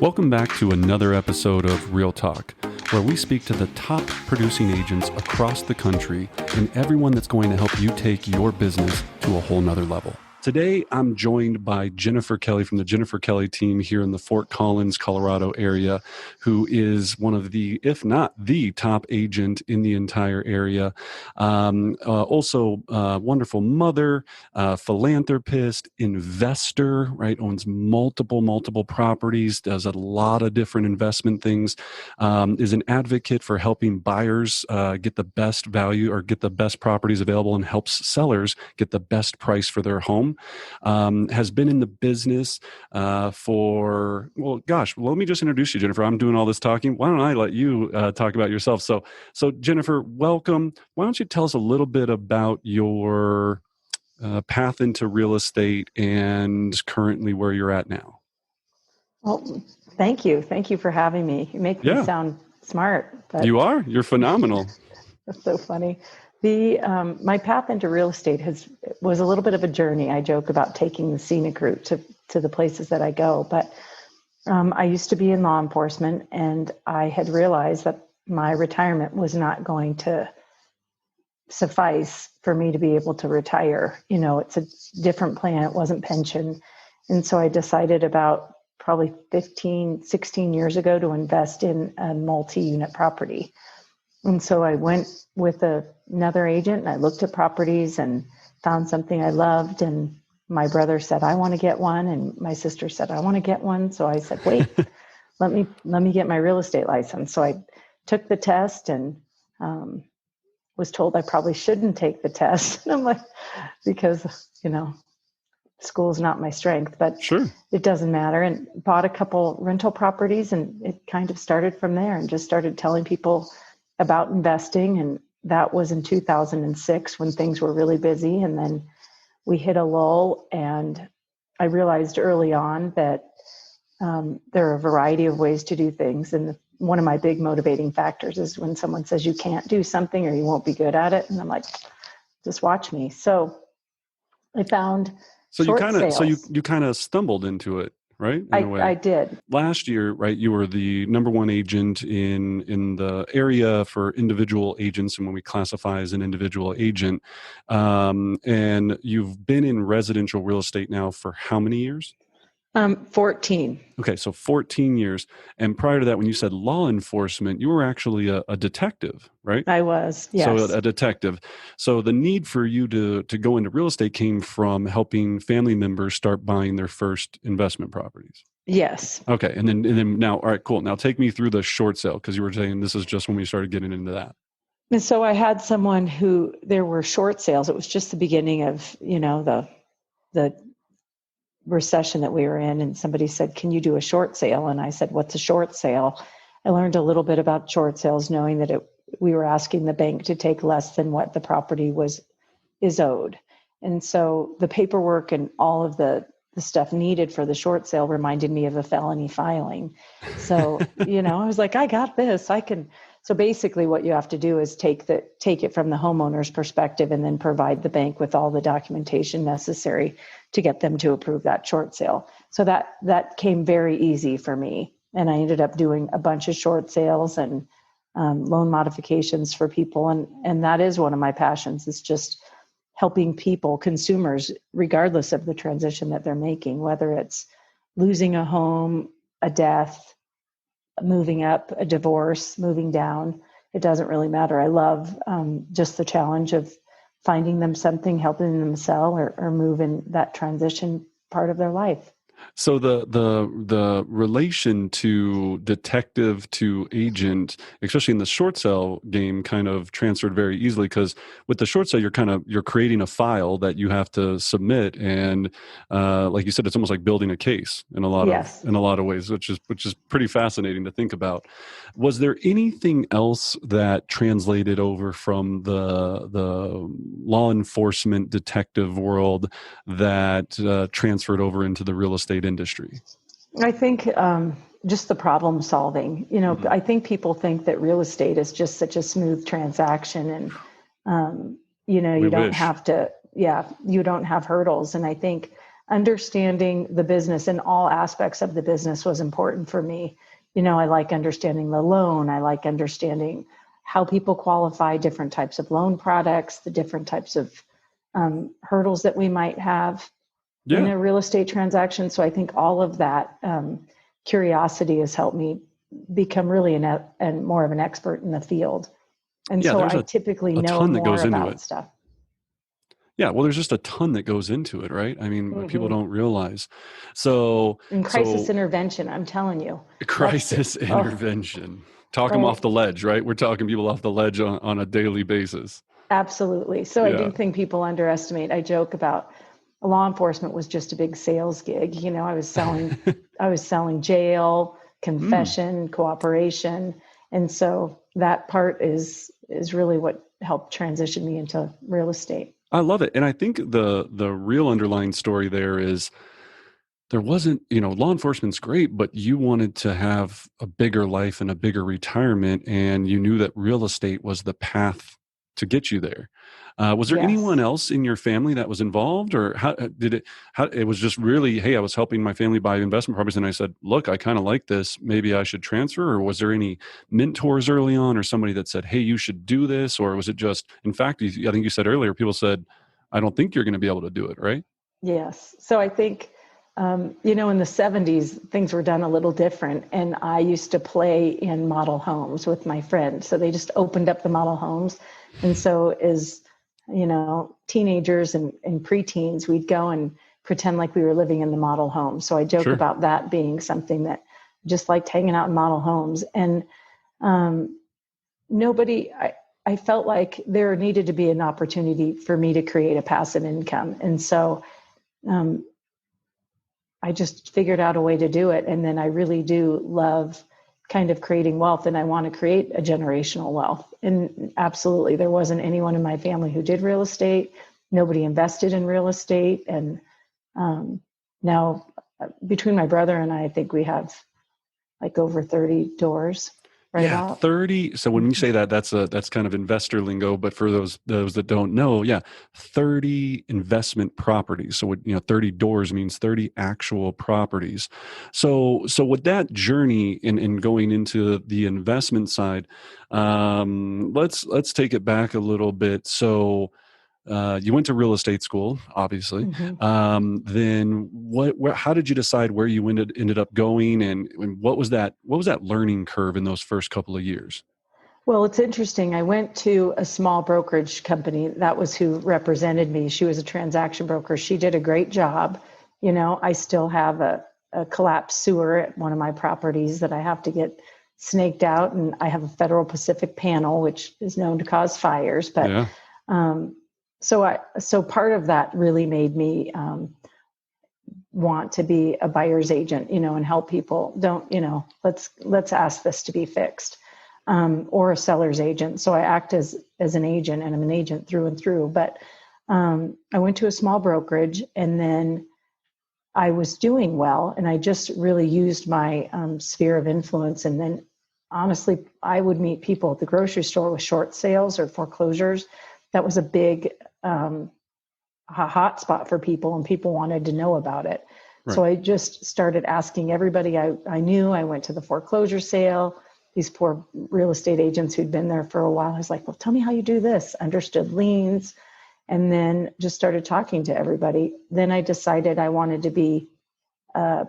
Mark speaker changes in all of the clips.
Speaker 1: Welcome back to another episode of Real Talk, where we speak to the top producing agents across the country and everyone that's going to help you take your business to a whole nother level. Today, I'm joined by Jennifer Kelly from the Jennifer Kelly team here in the Fort Collins, Colorado area, who is one of the, if not the top agent in the entire area. Also, wonderful mother, philanthropist, investor, right? Owns multiple properties, does a lot of different investment things, is an advocate for helping buyers get the best value or get the best properties available, and helps sellers get the best price for their home. Has been in the business for, let me just introduce you, Jennifer. I'm doing all this talking. Why don't I let you talk about yourself? So Jennifer, welcome. Why don't you tell us a little bit about your path into real estate and currently where you're at now?
Speaker 2: Well, thank you. Thank you for having me. You make me sound smart. But
Speaker 1: you are. You're phenomenal.
Speaker 2: That's so funny. My path into real estate was a little bit of a journey. I joke about taking the scenic route to the places that I go, but I used to be in law enforcement, and I had realized that my retirement was not going to suffice for me to be able to retire. You know, it's a different plan. It wasn't pension. And so I decided about probably 16 years ago to invest in a multi-unit property. And so I went with another agent and I looked at properties and found something I loved. And my brother said, I want to get one. And my sister said, I want to get one. So I said, wait, let me get my real estate license. So I took the test and was told I probably shouldn't take the test. And I'm like, because, school is not my strength, but
Speaker 1: sure,
Speaker 2: it doesn't matter. And bought a couple rental properties, and it kind of started from there, and just started telling people about investing. And that was in 2006 when things were really busy. And then we hit a lull, and I realized early on that there are a variety of ways to do things. And one of my big motivating factors is when someone says you can't do something or you won't be good at it. And I'm like, just watch me. So I found
Speaker 1: you kind of stumbled into it, right?
Speaker 2: I did.
Speaker 1: Last year, right, you were the number one agent in the area for individual agents, and when we classify as an individual agent. And you've been in residential real estate now for how many years?
Speaker 2: 14.
Speaker 1: Okay, so 14 years. And prior to that, when you said law enforcement, you were actually a detective, right?
Speaker 2: I was, yes.
Speaker 1: So a detective. So the need for you to go into real estate came from helping family members start buying their first investment properties.
Speaker 2: Yes.
Speaker 1: Okay, and then now, all right, cool. Now take me through the short sale, because you were saying this is just when we started getting into that.
Speaker 2: And so I had someone there were short sales. It was just the beginning of, the recession that we were in, and somebody said, can you do a short sale? And I said, what's a short sale? I learned a little bit about short sales, knowing that we were asking the bank to take less than what the property is owed. And so the paperwork and all of the stuff needed for the short sale reminded me of a felony filing. So, I was like, I got this. I can. So basically what you have to do is take it from the homeowner's perspective and then provide the bank with all the documentation necessary to get them to approve that short sale. So that came very easy for me. And I ended up doing a bunch of short sales and loan modifications for people. And that is one of my passions, is just helping people, consumers, regardless of the transition that they're making, whether it's losing a home, a death, moving up, a divorce, moving down. It doesn't really matter. I love just the challenge of finding them something, helping them sell or move in that transition part of their life.
Speaker 1: So the relation to detective to agent, especially in the short sale game, kind of transferred very easily, because with the short sale, you're creating a file that you have to submit, and like you said, it's almost like building a case in a lot of ways, which is pretty fascinating to think about. Was there anything else that translated over from the law enforcement detective world that transferred over into the real estate industry?
Speaker 2: I think just the problem solving. I think people think that real estate is just such a smooth transaction, and you don't have to, you don't have hurdles. And I think understanding the business and all aspects of the business was important for me. I like understanding the loan. I like understanding how people qualify, different types of loan products, the different types of hurdles that we might have in a real estate transaction. So I think all of that curiosity has helped me become really and more of an expert in the field. And so I typically know more about stuff.
Speaker 1: Yeah, well, there's just a ton that goes into it, right? I mean, people don't realize. So,
Speaker 2: and crisis intervention, I'm telling you.
Speaker 1: Crisis intervention. Talk them off the ledge, right? We're talking people off the ledge on a daily basis.
Speaker 2: Absolutely. So I do think people underestimate. I joke about law enforcement was just a big sales gig. I was selling jail, confession, cooperation. And so that part is really what helped transition me into real estate.
Speaker 1: I love it. And I think the real underlying story there is there wasn't, law enforcement's great, but you wanted to have a bigger life and a bigger retirement, and you knew that real estate was the path to get you there. Was there anyone else in your family that was involved, or how it was just really, hey, I was helping my family buy investment properties and I said, look, I kind of like this, maybe I should transfer? Or was there any mentors early on or somebody that said, hey, you should do this? Or was it just, in fact, I think you said earlier, people said, I don't think you're going to be able to do it, right?
Speaker 2: Yes. So I think, in the 70s, things were done a little different. And I used to play in model homes with my friends. So they just opened up the model homes. And so as, teenagers and preteens, we'd go and pretend like we were living in the model home. So I joke about that being something that just liked hanging out in model homes. And I felt like there needed to be an opportunity for me to create a passive income. And so I just figured out a way to do it. And then I really do love kind of creating wealth, and I want to create a generational wealth. And absolutely, there wasn't anyone in my family who did real estate. Nobody invested in real estate. And now between my brother and I think we have like over 30 doors. Right out.
Speaker 1: 30. So when you say that, that's kind of investor lingo. But for those that don't know, 30 investment properties. So 30 doors means 30 actual properties. So with that journey in going into the investment side, let's take it back a little bit. So you went to real estate school, obviously. Then how did you decide where you ended up going, and what was that learning curve in those first couple of years?
Speaker 2: Well, it's interesting. I went to a small brokerage company. That was who represented me. She was a transaction broker. She did a great job. I still have a collapsed sewer at one of my properties that I have to get snaked out, and I have a Federal Pacific panel, which is known to cause fires. But So part of that really made me want to be a buyer's agent, and help people. Let's ask this to be fixed, or a seller's agent. So I act as an agent, and I'm an agent through and through. But I went to a small brokerage, and then I was doing well, and I just really used my sphere of influence. And then, honestly, I would meet people at the grocery store with short sales or foreclosures. That was a big hot spot for people, and people wanted to know about it. Right. So I just started asking everybody I knew. I went to the foreclosure sale. These poor real estate agents who'd been there for a while, I was like, well, tell me how you do this. Understood liens. And then just started talking to everybody. Then I decided I wanted to be, I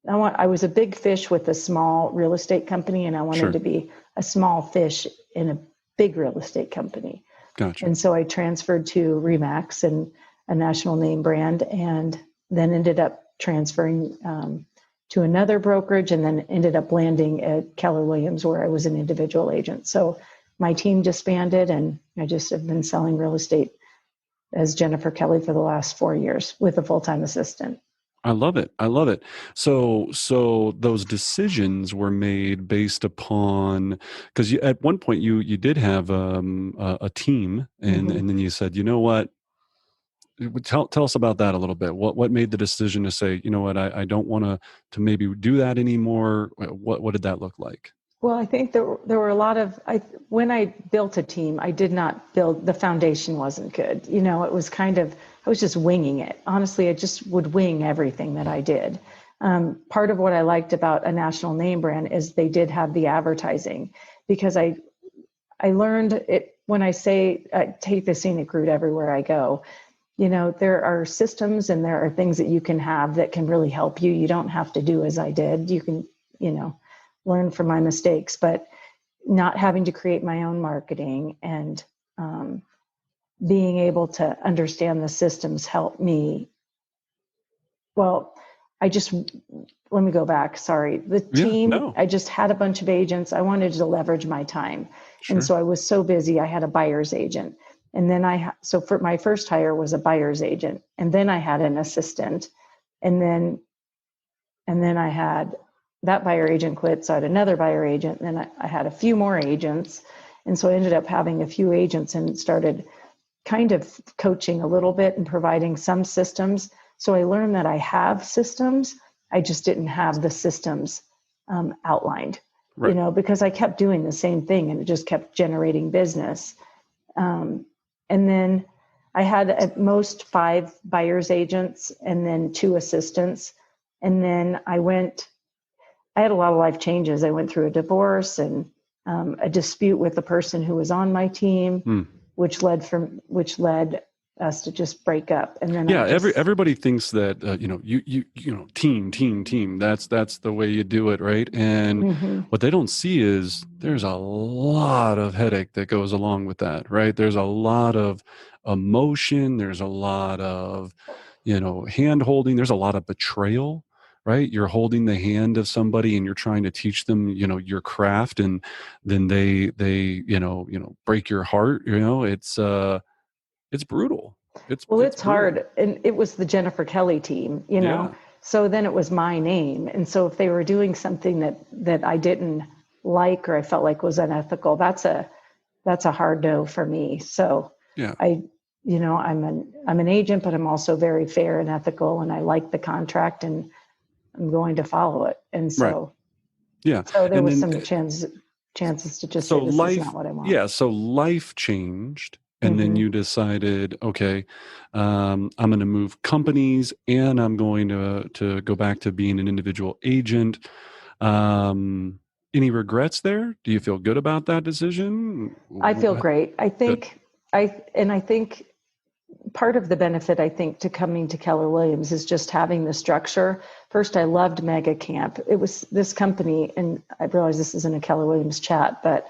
Speaker 2: was a big fish with a small real estate company, and I wanted to be a small fish in a big real estate company.
Speaker 1: Gotcha.
Speaker 2: And so I transferred to Remax, and a national name brand, and then ended up transferring to another brokerage, and then ended up landing at Keller Williams, where I was an individual agent. So my team disbanded, and I just have been selling real estate as Jennifer Kelly for the last 4 years with a full-time assistant.
Speaker 1: I love it. So those decisions were made based upon, because at one point you did have a team, and then you said, you know what? Tell us about that a little bit. What made the decision to say, you know what, I don't want to maybe do that anymore? What did that look like?
Speaker 2: Well, I think there were a lot of, when I built a team, I did not build, the foundation wasn't good. It was kind of, I was just winging it. Honestly, I just would wing everything that I did. Part of what I liked about a national name brand is they did have the advertising, because I learned it when I say take the scenic route everywhere I go. There are systems and there are things that you can have that can really help you. You don't have to do as I did. You can, learn from my mistakes, but not having to create my own marketing and being able to understand the systems helped me. Well, let me go back. Sorry. The team,
Speaker 1: no.
Speaker 2: I just had a bunch of agents. I wanted to leverage my time.
Speaker 1: Sure.
Speaker 2: And so I was so busy. I had a buyer's agent. And then so for my first hire was a buyer's agent. And then I had an assistant. And then I had that buyer agent quit. So I had another buyer agent. And then I had a few more agents. And so I ended up having a few agents and started kind of coaching a little bit and providing some systems. So I learned that I have systems. I just didn't have the systems outlined,
Speaker 1: right.
Speaker 2: Because I kept doing the same thing and it just kept generating business. And then I had at most 5 buyer's agents and then 2 assistants. And then I had a lot of life changes. I went through a divorce and a dispute with the person who was on my team, which led us to just break up. And then
Speaker 1: everybody thinks that team, that's the way you do it, right? And what they don't see is there's a lot of headache that goes along with that, right? There's a lot of emotion, there's a lot of hand holding, there's a lot of betrayal, right? You're holding the hand of somebody and you're trying to teach them your craft, and then they break your heart. It's brutal. It's brutal.
Speaker 2: Hard. And it was the Jennifer Kelly team,
Speaker 1: Yeah.
Speaker 2: So then it was my name. And so if they were doing something that I didn't like or I felt like was unethical, that's a hard no for me. So
Speaker 1: yeah.
Speaker 2: I'm an agent, but I'm also very fair and ethical, and I like the contract and I'm going to follow it. And so,
Speaker 1: right. Yeah.
Speaker 2: So there was some chances to just say, this is not what I want.
Speaker 1: Yeah. So life changed. And then you decided, okay, I'm going to move companies and I'm going to go back to being an individual agent. Any regrets there? Do you feel good about that decision?
Speaker 2: I feel great. I think part of the benefit, to coming to Keller Williams is just having the structure. First, I loved Mega Camp. It was this company, and I realize this isn't a Keller Williams chat, but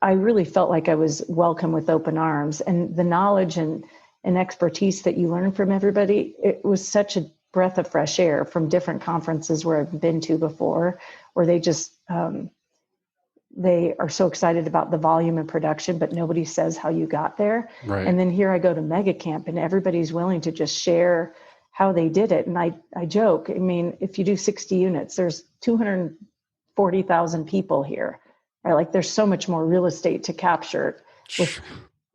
Speaker 2: I really felt like I was welcome with open arms, and the knowledge and expertise that you learn from everybody. It was such a breath of fresh air from different conferences where I've been to before, where they just, they are so excited about the volume and production, but nobody says how you got there.
Speaker 1: Right.
Speaker 2: And then here I go to Mega Camp and everybody's willing to just share how they did it. And I joke, if you do 60 units, there's 240,000 people here. Right? Like there's so much more real estate to capture. With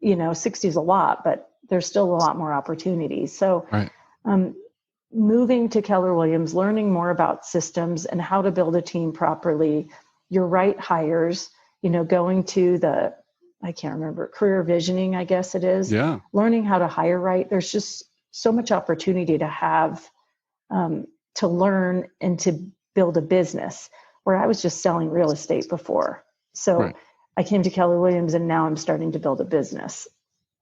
Speaker 2: 60 is a lot, but there's still a lot more opportunities. So
Speaker 1: right.
Speaker 2: Moving to Keller Williams, learning more about systems and how to build a team properly, your right hires, going to I can't remember, career visioning, I guess it is.
Speaker 1: Yeah.
Speaker 2: Learning how to hire right. There's just so much opportunity to have, to learn and to build a business, where I was just selling real estate before. So right. I came to Keller Williams and now I'm starting to build a business.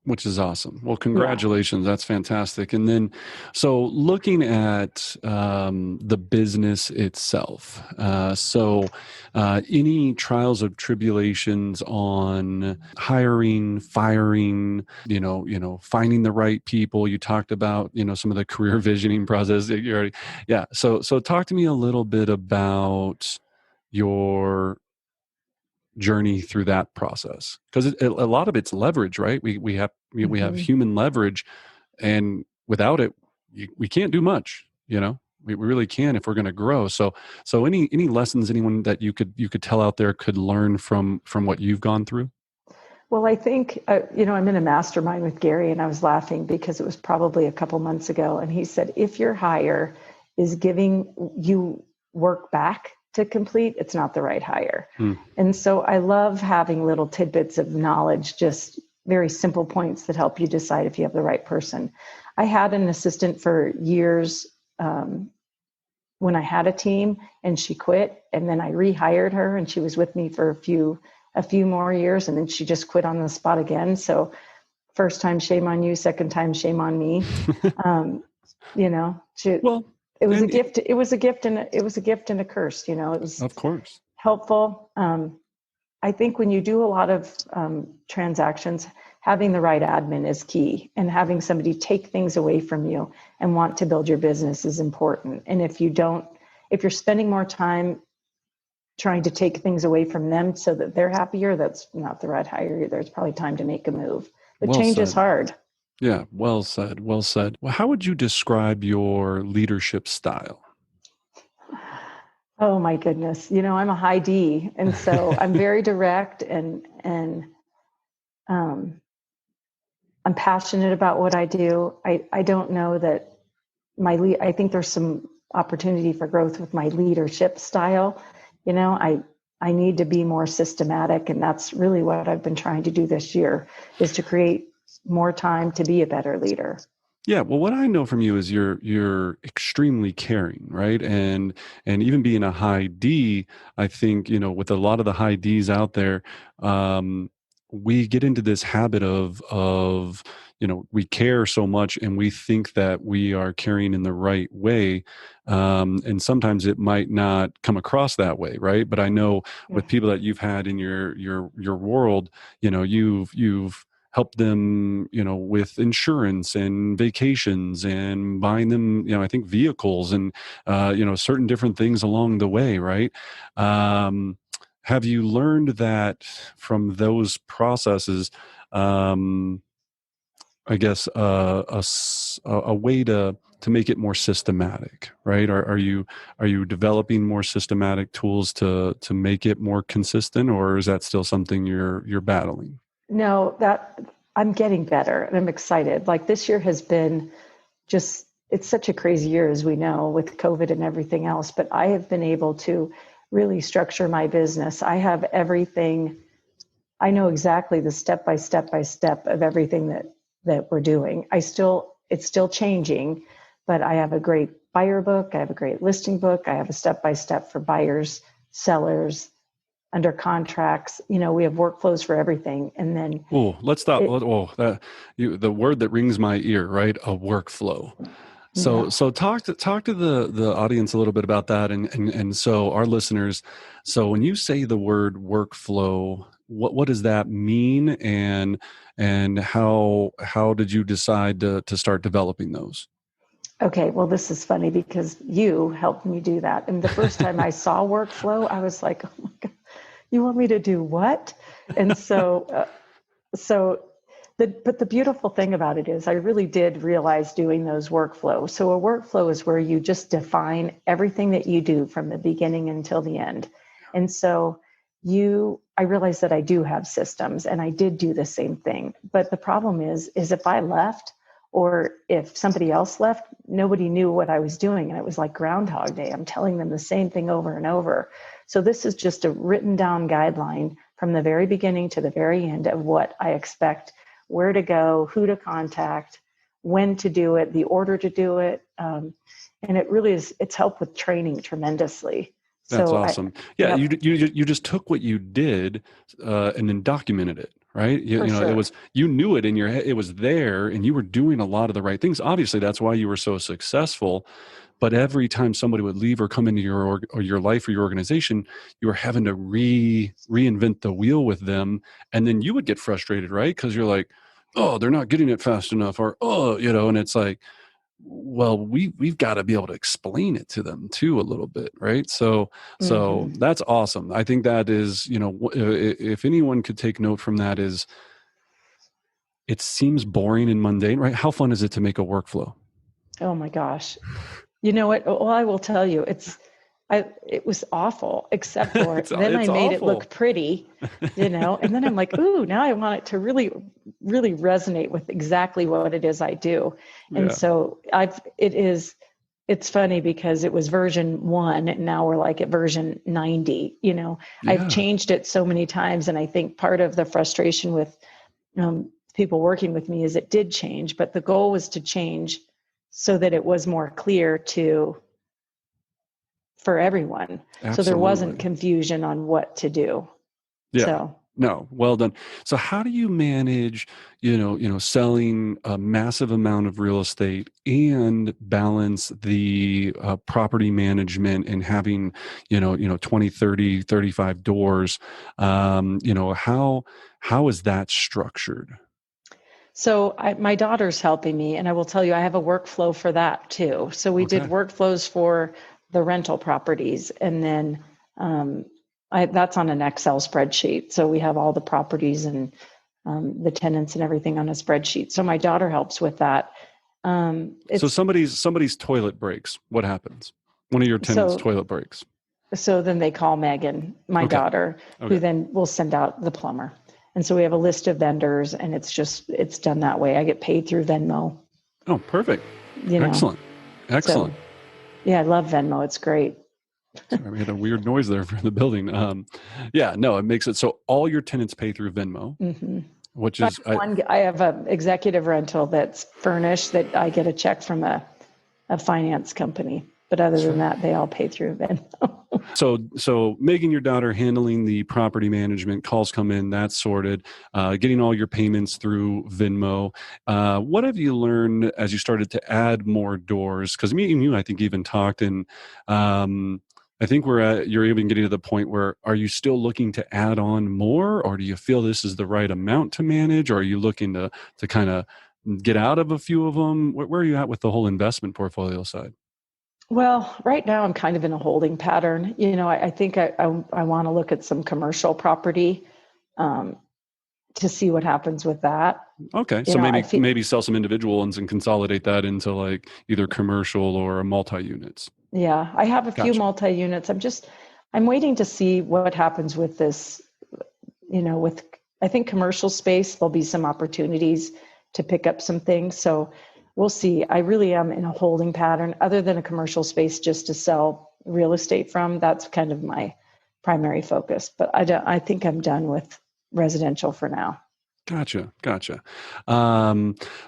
Speaker 1: Which is awesome. Well, congratulations. Yeah. That's fantastic. And then, so looking at the business itself, any trials or tribulations on hiring, firing, finding the right people. You talked about, some of the career visioning process that you already, yeah. So talk to me a little bit about your journey through that process, because a lot of it's leverage, right? We have human leverage, and without it, we can't do much. We really can if we're going to grow. So any lessons anyone that you could tell out there could learn from what you've gone through?
Speaker 2: Well, I think I'm in a mastermind with Gary, and I was laughing because it was probably a couple months ago, and he said, if your hire is giving you work back to complete, it's not the right hire. And so I love having little tidbits of knowledge just very simple points that help you decide if you have the right person. I had an assistant for years when I had a team, and she quit, and then I rehired her, and she was with me for a few more years, and then she just quit on the spot again. So first time, shame on you. Second time, shame on me.
Speaker 1: Well,
Speaker 2: it was a gift. It was a gift, and it was a gift and a curse. It was
Speaker 1: of course
Speaker 2: helpful. I think when you do a lot of transactions, having the right admin is key, and having somebody take things away from you and want to build your business is important. And if you're spending more time trying to take things away from them so that they're happier, that's not the right hire either. It's probably time to make a move. But change is hard.
Speaker 1: Yeah, well said. Well said. Well, how would you describe your leadership style?
Speaker 2: Oh my goodness. I'm a high D. And so I'm very direct and I'm passionate about what I do. I don't know that I think there's some opportunity for growth with my leadership style. I need to be more systematic, and that's really what I've been trying to do this year, is to create more time to be a better leader.
Speaker 1: Yeah, well, what I know from you is you're extremely caring, right? And even being a high D, I think, with a lot of the high Ds out there, we get into this habit of we care so much, and we think that we are caring in the right way, and sometimes it might not come across that way, right? But I know with people that you've had in your world, you've help them, with insurance and vacations and buying them, I think vehicles and, certain different things along the way. Right. Have you learned that from those processes, I guess, a way to make it more systematic, right? Are you developing more systematic tools to make it more consistent, or is that still something you're battling?
Speaker 2: No, that I'm getting better, and I'm excited. Like this year has been it's such a crazy year, as we know, with COVID and everything else, but I have been able to really structure my business. I have everything. I know exactly the step by step of everything that we're doing. It's still changing, but I have a great buyer book. I have a great listing book. I have a step-by-step for buyers, sellers, under contracts. We have workflows for everything. And then
Speaker 1: let's stop. The word that rings my ear, right? A workflow. So talk to the audience a little bit about that, and so our listeners. So when you say the word workflow, what does that mean, and how did you decide to start developing those?
Speaker 2: Okay, well, this is funny because you helped me do that. And the first time I saw workflow, I was like, oh my God, you want me to do what? And so, but the beautiful thing about it is I really did realize doing those workflows. So a workflow is where you just define everything that you do from the beginning until the end. And so I realized that I do have systems, and I did do the same thing. But the problem is if I left, or if somebody else left, nobody knew what I was doing. And it was like Groundhog Day. I'm telling them the same thing over and over. So this is just a written down guideline from the very beginning to the very end of what I expect, where to go, who to contact, when to do it, the order to do it. And it really it's helped with training tremendously.
Speaker 1: That's awesome. You just took what you did and then documented it. Right. Sure. It was, you knew it in your head, it was there, and you were doing a lot of the right things. Obviously, that's why you were so successful. But every time somebody would leave or come into your life or your organization, you were having to reinvent the wheel with them. And then you would get frustrated, right? Because you're like, oh, they're not getting it fast enough, or, and it's like, well, we've got to be able to explain it to them too a little bit, right? So that's awesome. I think that is, if anyone could take note from that, is it seems boring and mundane, right? How fun is it to make a workflow?
Speaker 2: Oh my gosh. You know what? Well, I will tell you, it was awful, except for then I made it look pretty, and then I'm like, ooh, now I want it to really, really resonate with exactly what it is I do. And so it's funny because it was version 1 and now we're like at version 90, I've changed it so many times. And I think part of the frustration with people working with me is it did change, but the goal was to change so that it was more clear for everyone.
Speaker 1: Absolutely.
Speaker 2: So there wasn't confusion on what to do.
Speaker 1: Yeah.
Speaker 2: So.
Speaker 1: No, well done. So how do you manage, selling a massive amount of real estate and balance the property management and having, 20, 30, 35 doors? How is that structured?
Speaker 2: So my daughter's helping me, and I will tell you, I have a workflow for that too. So we did workflows for the rental properties, and then that's on an Excel spreadsheet. So we have all the properties and the tenants and everything on a spreadsheet. So my daughter helps with that.
Speaker 1: So somebody's toilet breaks. What happens? One of your tenants' toilet breaks.
Speaker 2: So then they call Megan, my daughter, who then will send out the plumber. And so we have a list of vendors, and it's done that way. I get paid through Venmo.
Speaker 1: Oh, perfect. Excellent.
Speaker 2: So, yeah, I love Venmo. It's great.
Speaker 1: Sorry, we had a weird noise there for the building. It makes it so all your tenants pay through Venmo, which is
Speaker 2: I have an executive rental that's furnished that I get a check from a finance company. But other than that, they all pay through Venmo.
Speaker 1: So Megan, your daughter, handling the property management, calls come in, that's sorted, getting all your payments through Venmo. What have you learned as you started to add more doors? Because me and you, I think, even talked, and I think you're even getting to the point where, are you still looking to add on more, or do you feel this is the right amount to manage, or are you looking to kind of get out of a few of them? Where are you at with the whole investment portfolio side?
Speaker 2: Well, right now I'm kind of in a holding pattern. I think I want to look at some commercial property to see what happens with that.
Speaker 1: Okay. So maybe sell some individual ones and consolidate that into like either commercial or multi-units.
Speaker 2: Yeah. I have a few multi-units. I'm waiting to see what happens with this, I think commercial space, there'll be some opportunities to pick up some things. So we'll see. I really am in a holding pattern other than a commercial space just to sell real estate from. That's kind of my primary focus, but I think I'm done with residential for now.
Speaker 1: Gotcha.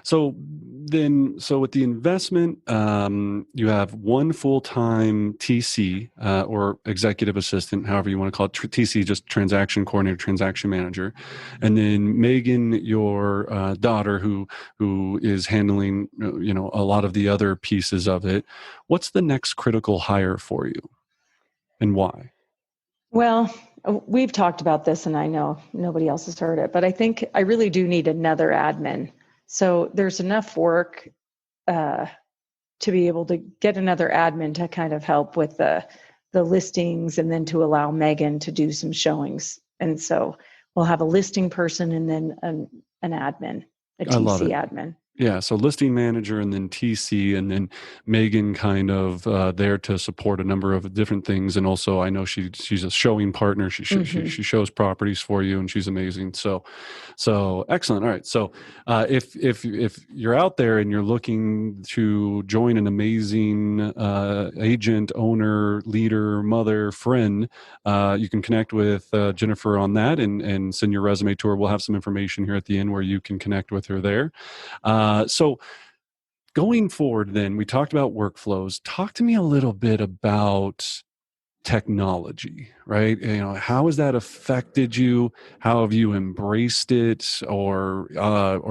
Speaker 1: So with the investment, you have one full-time TC or executive assistant, however you want to call it. TC, just transaction coordinator, transaction manager, and then Megan, your daughter, who is handling a lot of the other pieces of it. What's the next critical hire for you, and why?
Speaker 2: Well, we've talked about this, and I know nobody else has heard it, but I think I really do need another admin. So there's enough work to be able to get another admin to kind of help with the listings, and then to allow Megan to do some showings. And so we'll have a listing person and then an admin, a TC admin.
Speaker 1: Yeah, so listing manager and then TC, and then Megan kind of there to support a number of different things. And also, I know she's a showing partner. She shows properties for you, and she's amazing. So excellent. All right. So if you're out there and you're looking to join an amazing agent, owner, leader, mother, friend, you can connect with Jennifer on that and send your resume to her. We'll have some information here at the end where you can connect with her there. So going forward, then, we talked about workflows. Talk to me a little bit about technology, right? How has that affected you? How have you embraced it, or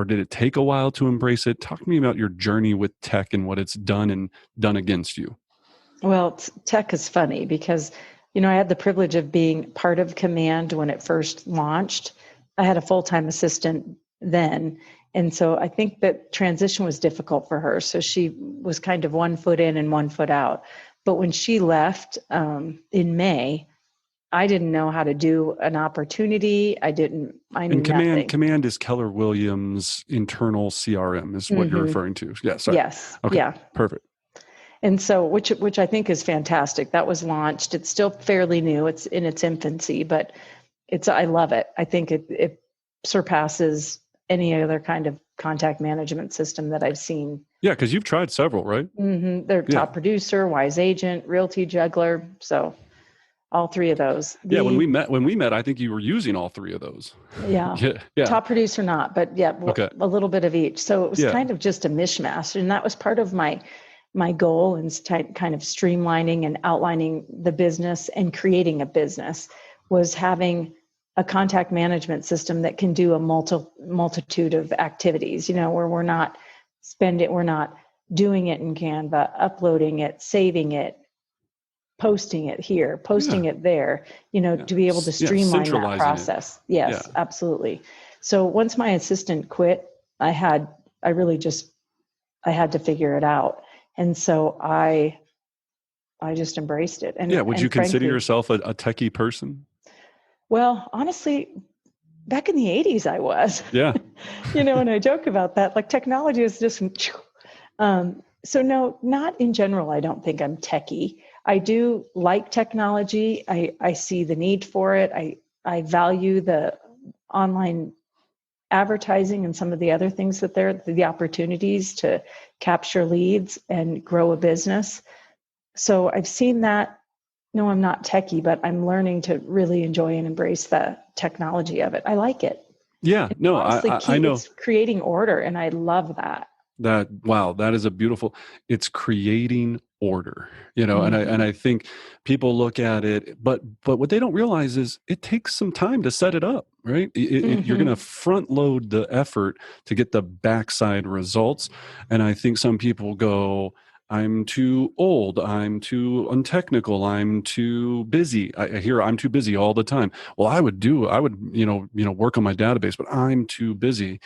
Speaker 1: did it take a while to embrace it? Talk to me about your journey with tech and what it's done against you.
Speaker 2: Well, tech is funny because, I had the privilege of being part of Command when it first launched. I had a full-time assistant then. And so I think that transition was difficult for her. So she was kind of 1 foot in and 1 foot out. But when she left in May, I didn't know how to do an opportunity. I knew nothing.
Speaker 1: Command is Keller Williams internal CRM is what you're referring to. Yeah. Sorry.
Speaker 2: Yes.
Speaker 1: Okay.
Speaker 2: Yeah.
Speaker 1: Perfect.
Speaker 2: And so, which I think is fantastic. That was launched. It's still fairly new. It's in its infancy, but I love it. I think it surpasses any other kind of contact management system that I've seen.
Speaker 1: Yeah, because you've tried several, right?
Speaker 2: Mm-hmm. They're Top Producer, Wise Agent, Realty Juggler. So All three of those.
Speaker 1: Yeah, when we met, I think you were using all three of those.
Speaker 2: Yeah.
Speaker 1: Yeah.
Speaker 2: Top producer, not, but yeah,
Speaker 1: Okay.
Speaker 2: a little bit of each. So it was
Speaker 1: Yeah.
Speaker 2: kind of just a mishmash. And that was part of my goal in kind of streamlining and outlining the business and creating a business, was having a contact management system that can do a multitude of activities, where we're not doing it in Canva, uploading it, saving it, posting it here, posting it there, to be able to streamline that process. Yes, absolutely. So once my assistant quit, I had to figure it out. And so I just embraced it. And
Speaker 1: would you consider yourself a techie person?
Speaker 2: Well, honestly, back in the 80s, I was.
Speaker 1: Yeah.
Speaker 2: And I joke about that. Like, technology is just, so no, not in general. I don't think I'm techie. I do like technology. I see the need for it. I value the online advertising and some of the other things that the opportunities to capture leads and grow a business. So I've seen that. No, I'm not techie, but I'm learning to really enjoy and embrace the technology of it. I like it.
Speaker 1: Yeah, no, I know.
Speaker 2: It's creating order, and I love that.
Speaker 1: That is it's creating order, and I think people look at it, but what they don't realize is it takes some time to set it up, right? You're going to front load the effort to get the backside results. And I think some people go, I'm too old, I'm too untechnical, I'm too busy. I hear I'm too busy all the time. Well, I would work on my database, but I'm too busy.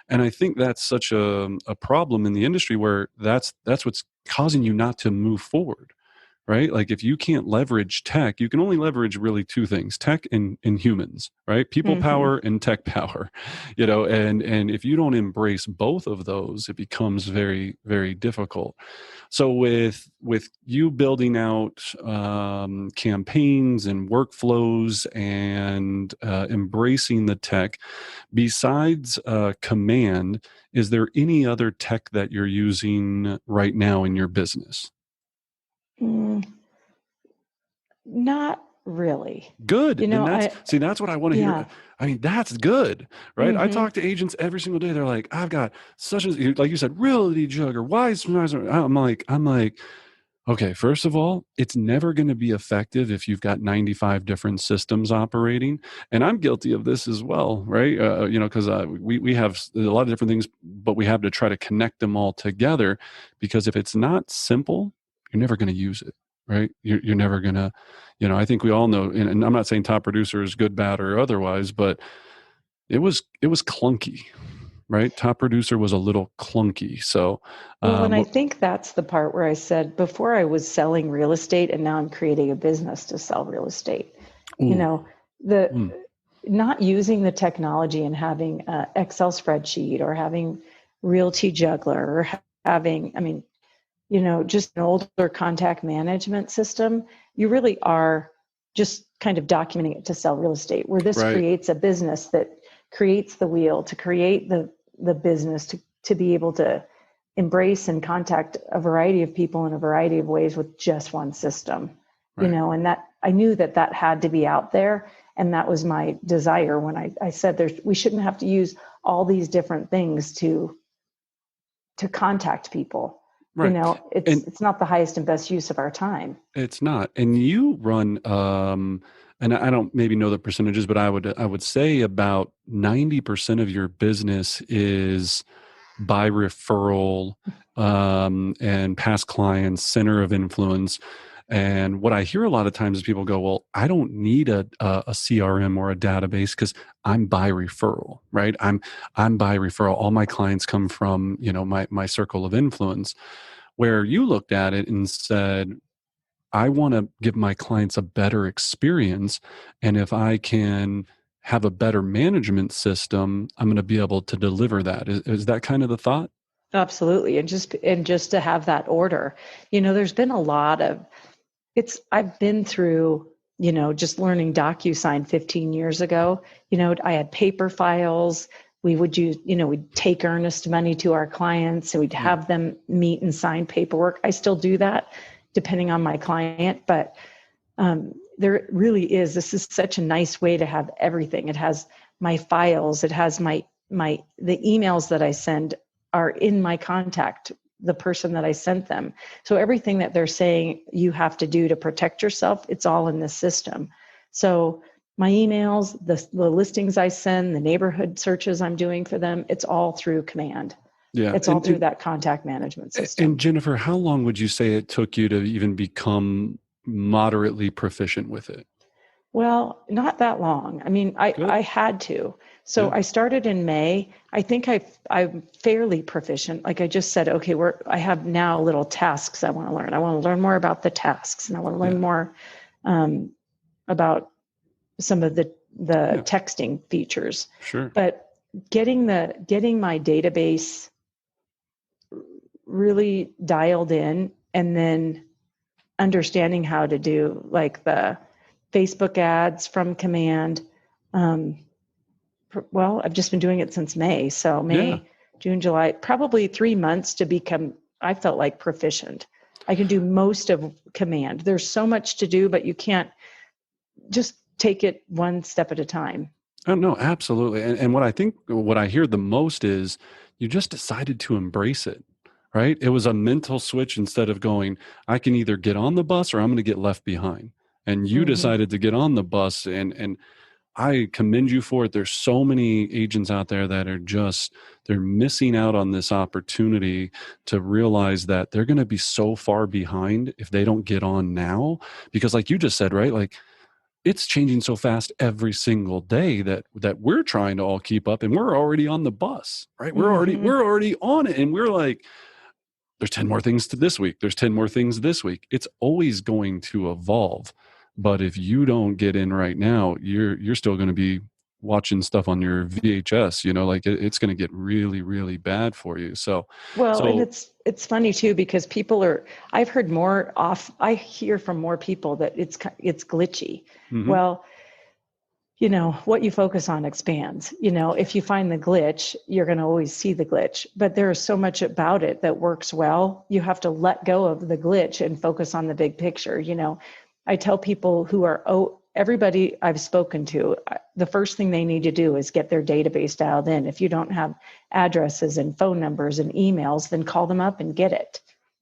Speaker 1: And I think that's such a problem in the industry, where that's what's causing you not to move forward, right? Like, if you can't leverage tech, you can only leverage really two things: tech and humans, right? People power and tech power, and if you don't embrace both of those, it becomes very, very difficult. So with you building out campaigns and workflows and embracing the tech, besides Command, is there any other tech that you're using right now in your business?
Speaker 2: Not really.
Speaker 1: Good. That's what I want to hear. I mean, that's good, right? I talk to agents every single day. They're like, I've got such a, like you said, realty jugger, wise. I'm like, okay, first of all, it's never going to be effective if you've got 95 different systems operating. And I'm guilty of this as well, right? Because we have a lot of different things, but we have to try to connect them all together, because if it's not simple, you're never going to use it, right? You're never going to, I think we all know, and I'm not saying Top Producer is good, bad, or otherwise, but it was clunky. Right? Top Producer was a little clunky. So,
Speaker 2: and I think that's the part where I said, before I was selling real estate, and now I'm creating a business to sell real estate. Not using the technology and having an Excel spreadsheet, or having Realty Juggler, or having, just an older contact management system. You really are just kind of documenting it to sell real estate, where this creates a business that creates the wheel to create the business to be able to embrace and contact a variety of people in a variety of ways with just one system, and that I knew that had to be out there. And that was my desire when I said we shouldn't have to use all these different things to contact people.
Speaker 1: Right.
Speaker 2: It's not the highest and best use of our time. It's
Speaker 1: not. And you run, and I don't maybe know the percentages, but I would say about 90% of your business is by referral, and past clients, center of influence. And what I hear a lot of times is people go, well, I don't need a CRM or a database because I'm by referral, right? I'm by referral. All my clients come from, my circle of influence. Where you looked at it and said, I want to give my clients a better experience. And if I can have a better management system, I'm going to be able to deliver that. Is that kind of the thought?
Speaker 2: Absolutely. And just to have that order, there's been a lot of, I've been through, just learning DocuSign 15 years ago. I had paper files. We would use, we'd take earnest money to our clients, and we'd have them meet and sign paperwork. I still do that depending on my client, but There really is. This is such a nice way to have everything. It has my files. It has the emails that I send are in my contact, the person that I sent them. So everything that they're saying you have to do to protect yourself, it's all in this system. So my emails, the listings I send, the neighborhood searches I'm doing for them, it's all through Command.
Speaker 1: Yeah.
Speaker 2: It's all through that contact management system.
Speaker 1: And Jennifer, how long would you say it took you to even become moderately proficient with it?
Speaker 2: Well, not that long. I mean, I had to. So I started in May. I think I'm fairly proficient. Like I just said, okay, I have now little tasks I want to learn. I want to learn more about the tasks, and I want to learn more about some of the texting features.
Speaker 1: Sure.
Speaker 2: But getting my database really dialed in, and then understanding how to do like the Facebook ads from Command. Well, I've just been doing it since May. So May, June, July, probably 3 months to become, I felt like, proficient. I can do most of Command. There's so much to do, but you can't just take it one step at a time.
Speaker 1: Oh, no, absolutely. And what I hear the most is you just decided to embrace it, right? It was a mental switch instead of going, I can either get on the bus or I'm going to get left behind. And you decided to get on the bus, and I commend you for it. There's so many agents out there that are they're missing out on this opportunity to realize that they're going to be so far behind if they don't get on now. Because like you just said, right? Like it's changing so fast every single day that we're trying to all keep up, and we're already on the bus, right? We're already on it. And we're like, there's 10 more things to this week. There's 10 more things this week. It's always going to evolve. But if you don't get in right now, you're still going to be watching stuff on your VHS, like it's going to get really, really bad for you.
Speaker 2: And it's funny too, because I hear from more people that it's glitchy. Well, what you focus on expands. If you find the glitch, you're going to always see the glitch, but there's so much about it that works well. You have to let go of the glitch and focus on the big picture. I tell people everybody I've spoken to, the first thing they need to do is get their database dialed in. If you don't have addresses and phone numbers and emails, then call them up and get it.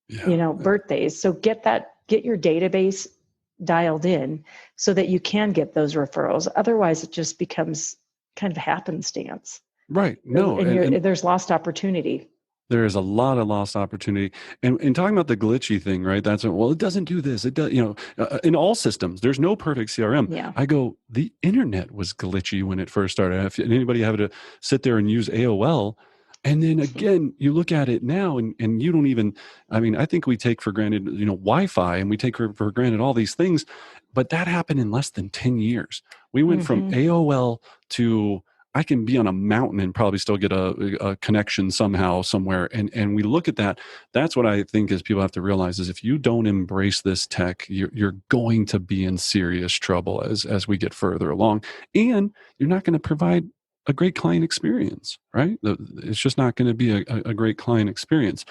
Speaker 2: Birthdays. So get your database dialed in so that you can get those referrals. Otherwise, it just becomes kind of happenstance.
Speaker 1: Right. No.
Speaker 2: And there's lost opportunity.
Speaker 1: There is a lot of lost opportunity. And talking about the glitchy thing, right? It doesn't do this. It does, in all systems, there's no perfect CRM.
Speaker 2: Yeah.
Speaker 1: I go, the internet was glitchy when it first started. If anybody having to sit there and use AOL, and then again, you look at it now and you don't even, I think we take for granted, Wi-Fi, and we take for granted all these things, but that happened in less than 10 years. We went from AOL to, I can be on a mountain and probably still get a connection somehow, somewhere. And we look at that. That's what I think is people have to realize is if you don't embrace this tech, you're going to be in serious trouble as we get further along. And you're not going to provide a great client experience, right? It's just not going to be a great client experience.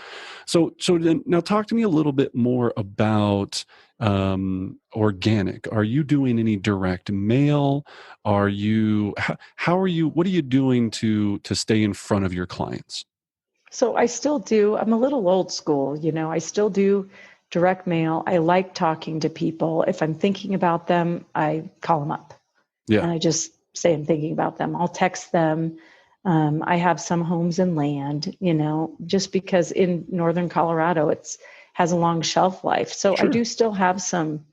Speaker 1: So then now talk to me a little bit more about organic. Are you doing any direct mail? How are you, what are you doing to stay in front of your clients?
Speaker 2: So I still do, I'm a little old school, I still do direct mail. I like talking to people. If I'm thinking about them, I call them up. Yeah. And I just say I'm thinking about them. I'll text them. I have some homes and land, just because in Northern Colorado, has a long shelf life. So sure. I do still have some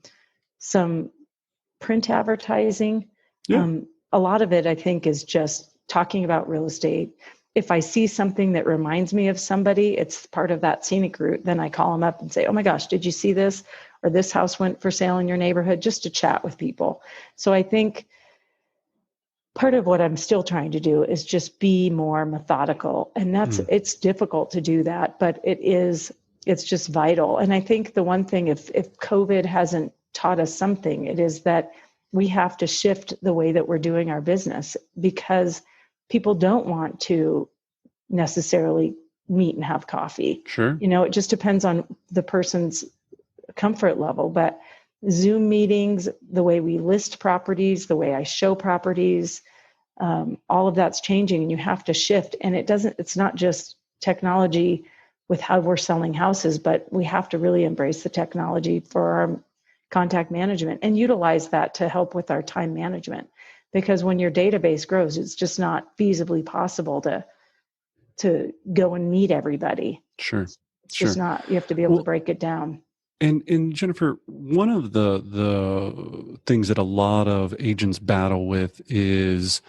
Speaker 2: print advertising. Yeah. A lot of it, I think, is just talking about real estate. If I see something that reminds me of somebody, it's part of that scenic route, then I call them up and say, oh my gosh, did you see this? Or this house went for sale in your neighborhood, just to chat with people. So I think part of what I'm still trying to do is just be more methodical. And it's difficult to do that, but it's just vital. And I think the one thing, if COVID hasn't taught us something, it is that we have to shift the way that we're doing our business, because people don't want to necessarily meet and have coffee.
Speaker 1: Sure.
Speaker 2: It just depends on the person's comfort level. But Zoom meetings, the way we list properties, the way I show properties, all of that's changing, and you have to shift. And it's not just technology with how we're selling houses, but we have to really embrace the technology for our contact management and utilize that to help with our time management. Because when your database grows, it's just not feasibly possible to go and meet everybody.
Speaker 1: Sure.
Speaker 2: It's just not, you have to be able to break it down.
Speaker 1: And Jennifer, one of the things that a lot of agents battle with is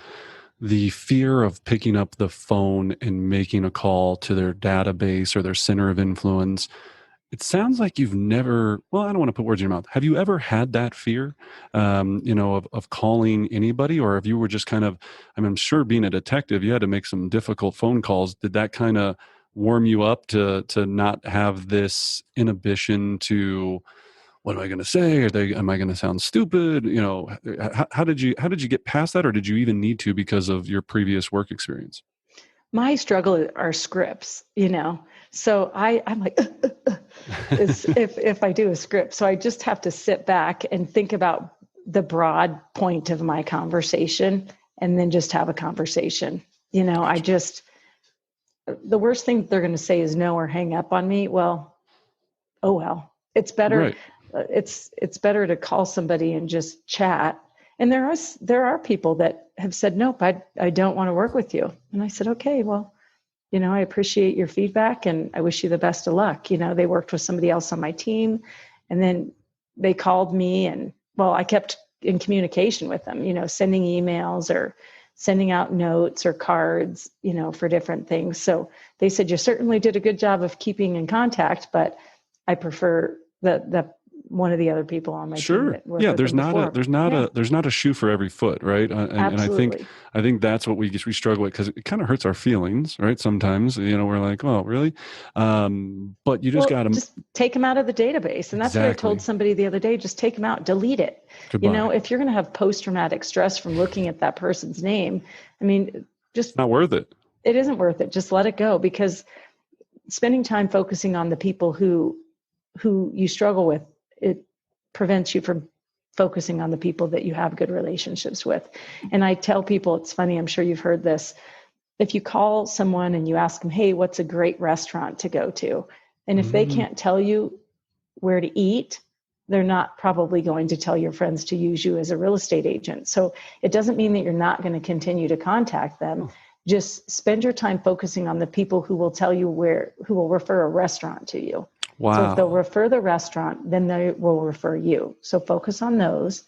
Speaker 1: the fear of picking up the phone and making a call to their database or their center of influence. It sounds like you've never, well, I don't want to put words in your mouth. Have you ever had that fear, of calling anybody? Or if you were just kind of, I'm sure being a detective, you had to make some difficult phone calls. Did that kind of warm you up to not have this inhibition to, what am I going to say? Am I going to sound stupid? How did you get past that? Or did you even need to because of your previous work experience?
Speaker 2: My struggle are scripts, so I'm like, if I do a script. So I just have to sit back and think about the broad point of my conversation and then just have a conversation. The worst thing they're going to say is no or hang up on me. Well, oh well. It's better.
Speaker 1: Right.
Speaker 2: It's better to call somebody and just chat. And there are people that have said, nope, I don't want to work with you. And I said, okay, well, I appreciate your feedback and I wish you the best of luck. They worked with somebody else on my team and then they called me and, well, I kept in communication with them, sending emails or sending out notes or cards, for different things. So they said, you certainly did a good job of keeping in contact, but I prefer the one of the other people on my team. That
Speaker 1: Yeah. There's not a shoe for every foot. Right. And I think that's what we struggle with, because it kind of hurts our feelings, right? Sometimes, we're like, oh, really? But you just got to
Speaker 2: just take them out of the database. And that's what I told somebody the other day, just take them out, delete it.
Speaker 1: Goodbye.
Speaker 2: If you're going to have post-traumatic stress from looking at that person's name,
Speaker 1: it's not worth it.
Speaker 2: It isn't worth it. Just let it go, because spending time focusing on the people who you struggle with, it prevents you from focusing on the people that you have good relationships with. And I tell people, it's funny, I'm sure you've heard this. If you call someone and you ask them, hey, what's a great restaurant to go to? And if they can't tell you where to eat, they're not probably going to tell your friends to use you as a real estate agent. So it doesn't mean that you're not going to continue to contact them. Just spend your time focusing on the people who will tell you who will refer a restaurant to you.
Speaker 1: Wow.
Speaker 2: So if they'll refer the restaurant, then they will refer you. So focus on those.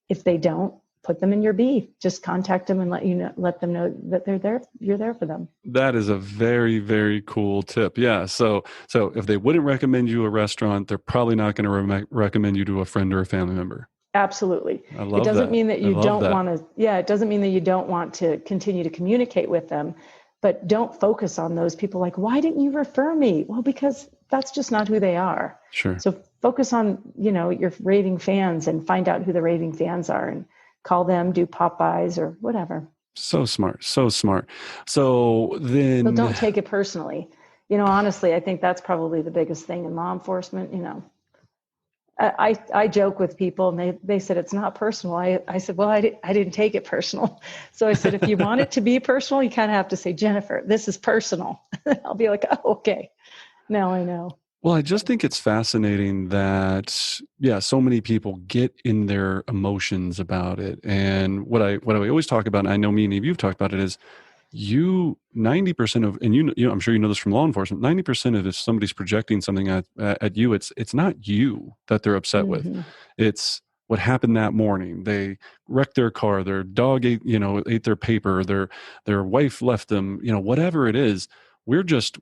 Speaker 2: If they don't, put them in your B. Just contact them and let them know that they're there. You're there for them.
Speaker 1: That is a very, very cool tip. Yeah. So if they wouldn't recommend you a restaurant, they're probably not going to recommend you to a friend or a family member.
Speaker 2: Absolutely.
Speaker 1: I love
Speaker 2: it doesn't
Speaker 1: that.
Speaker 2: mean that you don't want to. Yeah. It doesn't mean that you don't want to continue to communicate with them, but don't focus on those people. Like, why didn't you refer me? Well, because that's just not who they are.
Speaker 1: Sure.
Speaker 2: So focus on, your raving fans and find out who the raving fans are and call them, do pop-bys or whatever.
Speaker 1: So smart. So smart. So then.
Speaker 2: So don't take it personally. Honestly, I think that's probably the biggest thing in law enforcement. I joke with people and they said, it's not personal. I said, well, I didn't take it personal. So I said, if you want it to be personal, you kind of have to say, Jennifer, this is personal. I'll be like, oh, okay. Now I know.
Speaker 1: Well, I just think it's fascinating that, so many people get in their emotions about it. And what I always talk about, and I know me and Eve, you've talked about it, is 90% of, and I'm sure you know this from law enforcement, 90% of if somebody's projecting something at you, it's not you that they're upset with. It's what happened that morning. They wrecked their car, their dog ate their paper, their wife left them, whatever it is. We just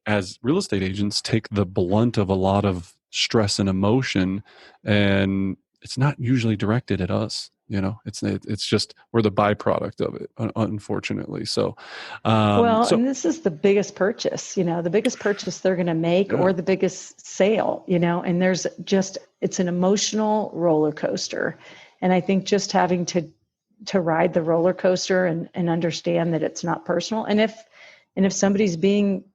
Speaker 1: as real estate agents take the blunt of a lot of stress and emotion, and it's not usually directed at us. It's just, we're the byproduct of it, unfortunately. So,
Speaker 2: and this is the biggest purchase, the biggest purchase they're going to make, or the biggest sale, and it's an emotional roller coaster. And I think just having to ride the roller coaster and understand that it's not personal. And if somebody's being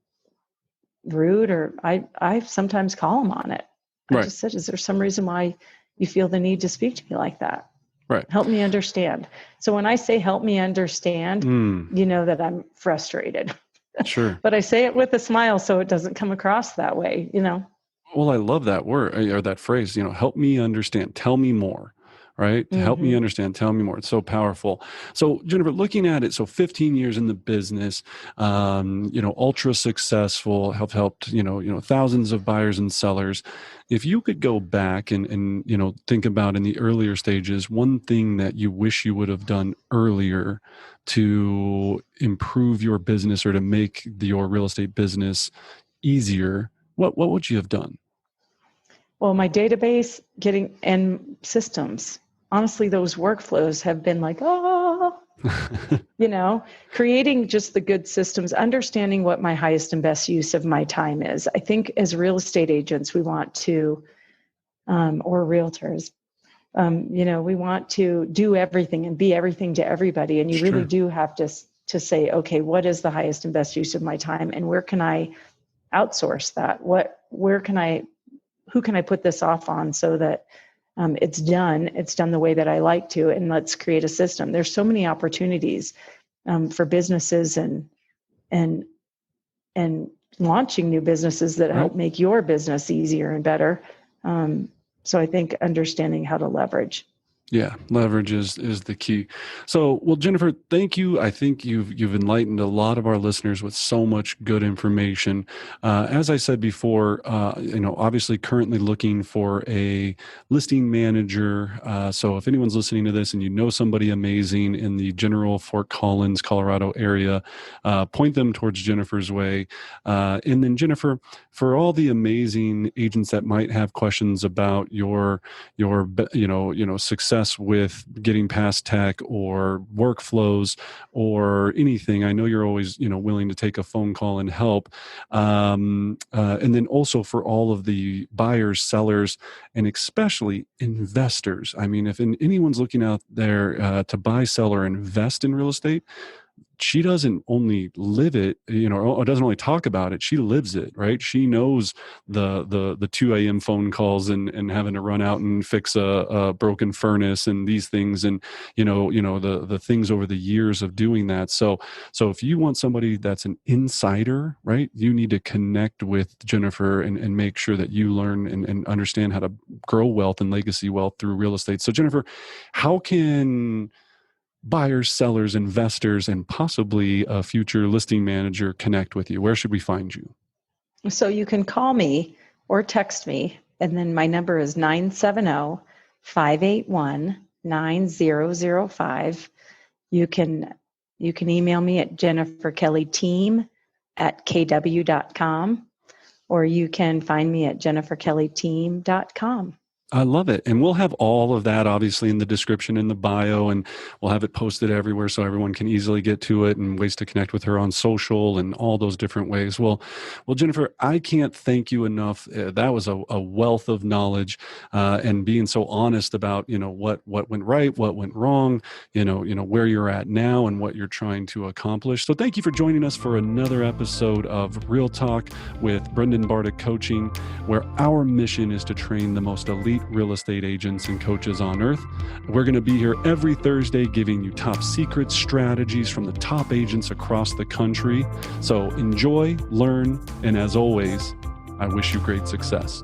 Speaker 2: rude, or I sometimes call them on it. I just said, is there some reason why you feel the need to speak to me like that?
Speaker 1: Right.
Speaker 2: Help me understand. So when I say help me understand, you know that I'm frustrated.
Speaker 1: Sure.
Speaker 2: But I say it with a smile so it doesn't come across that way, you know?
Speaker 1: Well, I love that word or that phrase, help me understand, tell me more, right? To help me understand, tell me more. It's so powerful. So Jennifer, looking at it, so 15 years in the business, ultra successful, have helped, thousands of buyers and sellers. If you could go back and think about in the earlier stages, one thing that you wish you would have done earlier to improve your business or to make your real estate business easier, what would you have done?
Speaker 2: Well, my database and systems, honestly, those workflows have been like, creating just the good systems, understanding what my highest and best use of my time is. I think as real estate agents, we want to, or realtors, we want to do everything and be everything to everybody. And you really do have to say, okay, what is the highest and best use of my time? And where can I outsource that? Who can I put this off on so that it's done the way that I like to, and let's create a system. There's so many opportunities for businesses and launching new businesses that help make your business easier and better. So I think understanding how to leverage.
Speaker 1: Yeah, leverage is the key. So, well, Jennifer, thank you. I think you've enlightened a lot of our listeners with so much good information. As I said before, obviously currently looking for a listing manager. So if anyone's listening to this and you know somebody amazing in the general Fort Collins, Colorado area, point them towards Jennifer's way. And then Jennifer, for all the amazing agents that might have questions about your success with getting past tech or workflows or anything, I know you're always willing to take a phone call and help. And then also for all of the buyers, sellers, and especially investors. I mean, if anyone's looking out there to buy, sell, or invest in real estate, she doesn't only live it, or doesn't only talk about it. She lives it, right? She knows the 2 a.m. phone calls and having to run out and fix a broken furnace and these things, and the things over the years of doing that. So if you want somebody that's an insider, right, you need to connect with Jennifer and make sure that you learn and understand how to grow wealth and legacy wealth through real estate. So Jennifer, how can buyers, sellers, investors, and possibly a future listing manager connect with you? Where should we find you?
Speaker 2: So you can call me or text me, and then my number is 970-581-9005. You can email me at jenniferkellyteam@kw.com, or you can find me at jenniferkellyteam.com.
Speaker 1: I love it. And we'll have all of that obviously in the description, in the bio, and we'll have it posted everywhere so everyone can easily get to it, and ways to connect with her on social and all those different ways. Well, Jennifer, I can't thank you enough. That was a wealth of knowledge, and being so honest about, what went right, what went wrong, where you're at now and what you're trying to accomplish. So thank you for joining us for another episode of Real Talk with Brendan Bardick Coaching, where our mission is to train the most elite real estate agents and coaches on earth. We're going to be here every Thursday giving you top secrets, strategies from the top agents across the country. So enjoy, learn, and as always, I wish you great success.